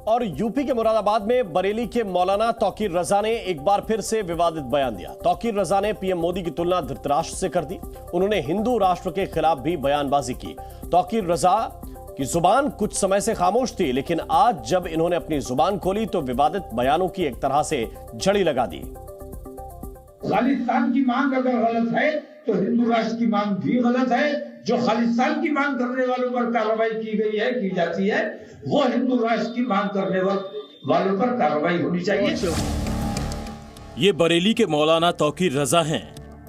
और यूपी के मुरादाबाद में बरेली के मौलाना तौकीर रजा ने एक बार फिर से विवादित बयान दिया। तौकीर रजा ने पीएम मोदी की तुलना धृतराष्ट्र से कर दी। उन्होंने हिंदू राष्ट्र के खिलाफ भी बयानबाजी की। तौकीर रजा की जुबान कुछ समय से खामोश थी, लेकिन आज जब इन्होंने अपनी जुबान खोली तो विवादित बयानों की एक तरह से झड़ी लगा दी। खालिस्तान की मांग अगर गलत है तो हिंदू राष्ट्र की मांग भी गलत है। जो खालिस्तान की मांग करने वालों पर कार्रवाई की गई है, की जाती है, वो हिंदू राष्ट्र की मांग करने वालों पर कार्रवाई होनी चाहिए। ये बरेली के मौलाना तौकीर रजा हैं।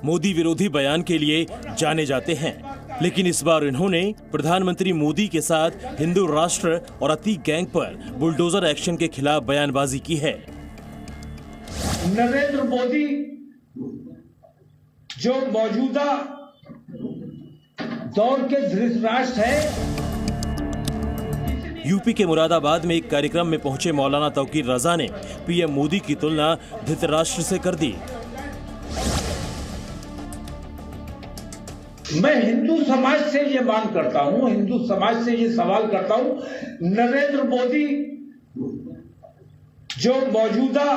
मोदी विरोधी बयान के लिए जाने जाते हैं, लेकिन इस बार इन्होंने प्रधानमंत्री मोदी के साथ हिंदू राष्ट्र और अतीक गैंग पर बुलडोजर एक्शन के खिलाफ बयानबाजी की है। नरेंद्र मोदी जो मौजूदा दौर के धृतराष्ट्र है। यूपी के मुरादाबाद में एक कार्यक्रम में पहुंचे मौलाना तौकीर रजा ने पीएम मोदी की तुलना धृतराष्ट्र से कर दी। मैं हिंदू समाज से ये मांग करता हूं, हिंदू समाज से ये सवाल करता हूं, नरेंद्र मोदी जो मौजूदा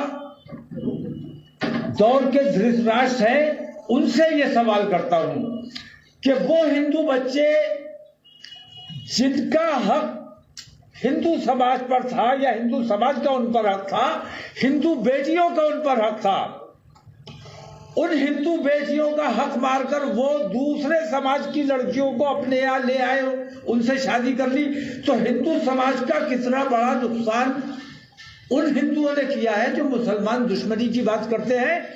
दौर के धृतराष्ट्र है, उनसे ये सवाल करता हूं कि वो हिंदू बच्चे जिनका हक हिंदू समाज पर था या हिंदू समाज का उन पर हक था, हिंदू बेटियों का उन पर हक था, उन हिंदू बेटियों का हक मारकर वो दूसरे समाज की लड़कियों को अपने यहाँ ले आए, उनसे शादी कर ली, तो हिंदू समाज का कितना बड़ा नुकसान उन हिंदुओं ने किया है जो मुसलमान दुश्मनी की बात करते हैं।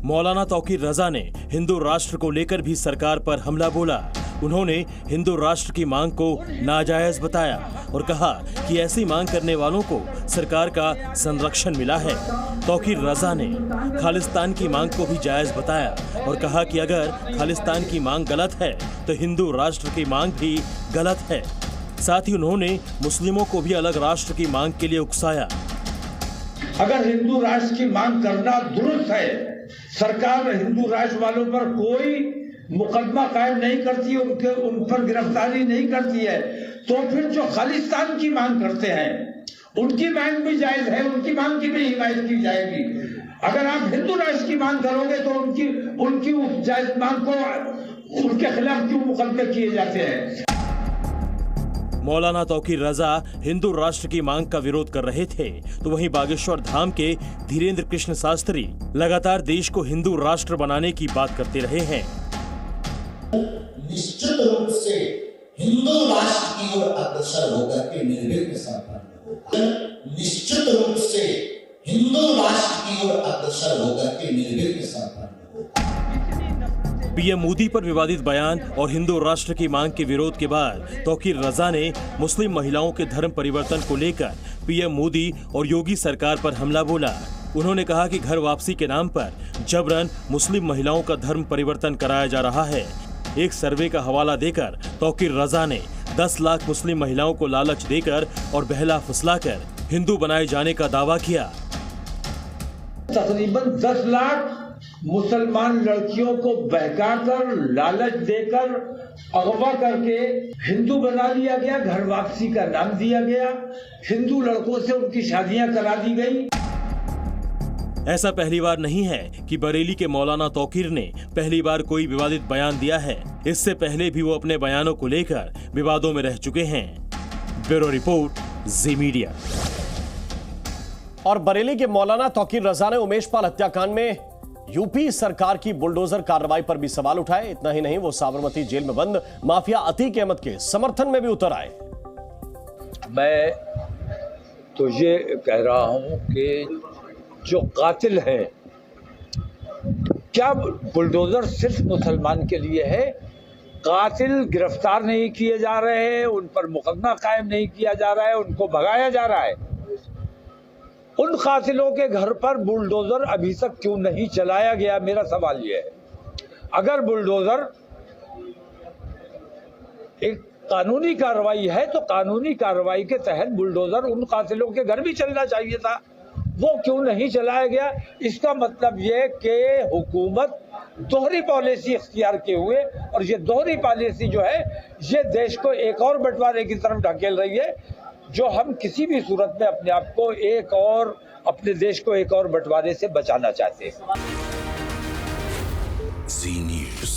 मौलाना तौकीर रजा ने हिंदू राष्ट्र को लेकर भी सरकार पर हमला बोला। उन्होंने हिंदू राष्ट्र की मांग को नाजायज बताया और कहा कि ऐसी मांग करने वालों को सरकार का संरक्षण मिला है। तौकीर रजा ने खालिस्तान की मांग को भी जायज बताया और कहा कि अगर खालिस्तान की मांग गलत है तो हिंदू राष्ट्र की मांग भी गलत है। साथ ही उन्होंने मुस्लिमों को भी अलग राष्ट्र की मांग के लिए उकसाया। अगर हिंदू राष्ट्र की मांग करना दुरुस्त है, सरकार हिंदू राष्ट्र वालों पर कोई मुकदमा कायम नहीं करती, उन पर गिरफ्तारी नहीं करती है, तो फिर जो खालिस्तान की मांग करते हैं उनकी मांग भी जायज है, उनकी मांग की भी हिमायत की जाएगी। अगर आप हिंदू राष्ट्र की मांग करोगे तो उनकी जायज मांग को उनके खिलाफ क्यों मुकदमे किए जाते हैं। मौलाना तौकीर रजा हिंदू राष्ट्र की मांग का विरोध कर रहे थे, तो वहीं बागेश्वर धाम के धीरेन्द्र कृष्ण शास्त्री लगातार देश को हिंदू राष्ट्र बनाने की बात करते रहे हैं। निश्चित रूप से हिंदू राष्ट्र की ओर अग्रसर होकर के निर्भीक संपन्न होगा। निश्चित रूप से हिंदू राष्ट्र की ओर अग्रसर होकर के निर्भीक संपन्न होगा। पीएम मोदी पर विवादित बयान और हिंदू राष्ट्र की मांग के विरोध के बाद तौकीर रजा ने मुस्लिम महिलाओं के धर्म परिवर्तन को लेकर पीएम मोदी और योगी सरकार पर हमला बोला। उन्होंने कहा कि घर वापसी के नाम पर जबरन मुस्लिम महिलाओं का धर्म परिवर्तन कराया जा रहा है। एक सर्वे का हवाला देकर तौकीर रजा ने 10 लाख मुस्लिम महिलाओं को लालच देकर और बहला फुसलाकर हिंदू बनाए जाने का दावा किया। तकरीबन 10 लाख मुसलमान लड़कियों को बहकाकर, लालच देकर, अगवा करके हिंदू बना लिया गया, घर वापसी का नाम दिया गया, हिंदू लड़कों से उनकी शादियां करा दी गई। ऐसा पहली बार नहीं है कि बरेली के मौलाना तौकीर ने पहली बार कोई विवादित बयान दिया है। इससे पहले भी वो अपने बयानों को लेकर विवादों में रह चुके हैं। ब्यूरो रिपोर्ट, जी मीडिया। और बरेली के मौलाना तौकीर रजा ने उमेश पाल हत्याकांड में यूपी सरकार की बुलडोजर कार्रवाई पर भी सवाल उठाए। इतना ही नहीं, वो साबरमती जेल में बंद माफिया अतीक अहमद के समर्थन में भी उतर आए। मैं तो ये कह रहा हूं कि जो कातिल है, क्या बुलडोजर सिर्फ मुसलमान के लिए है? कातिल गिरफ्तार नहीं किए जा रहे हैं, उन पर मुकदमा कायम नहीं किया जा रहा है, उनको भगाया जा रहा है। उन कातिलों के घर पर बुलडोजर अभी तक क्यों नहीं चलाया गया? मेरा सवाल यह है। अगर बुलडोजर एक कानूनी कार्रवाई है तो कानूनी कार्रवाई के तहत बुलडोजर उन कातिलों के घर भी चलना चाहिए था, वो क्यों नहीं चलाया गया? इसका मतलब ये कि हुकूमत दोहरी पॉलिसी इख्तियार किए हुए, और ये दोहरी पॉलिसी जो है ये देश को एक और बंटवारे की तरफ ढकेल रही है। जो हम किसी भी सूरत में अपने आप को अपने देश को एक और बंटवारे से बचाना चाहते हैं। Zee News.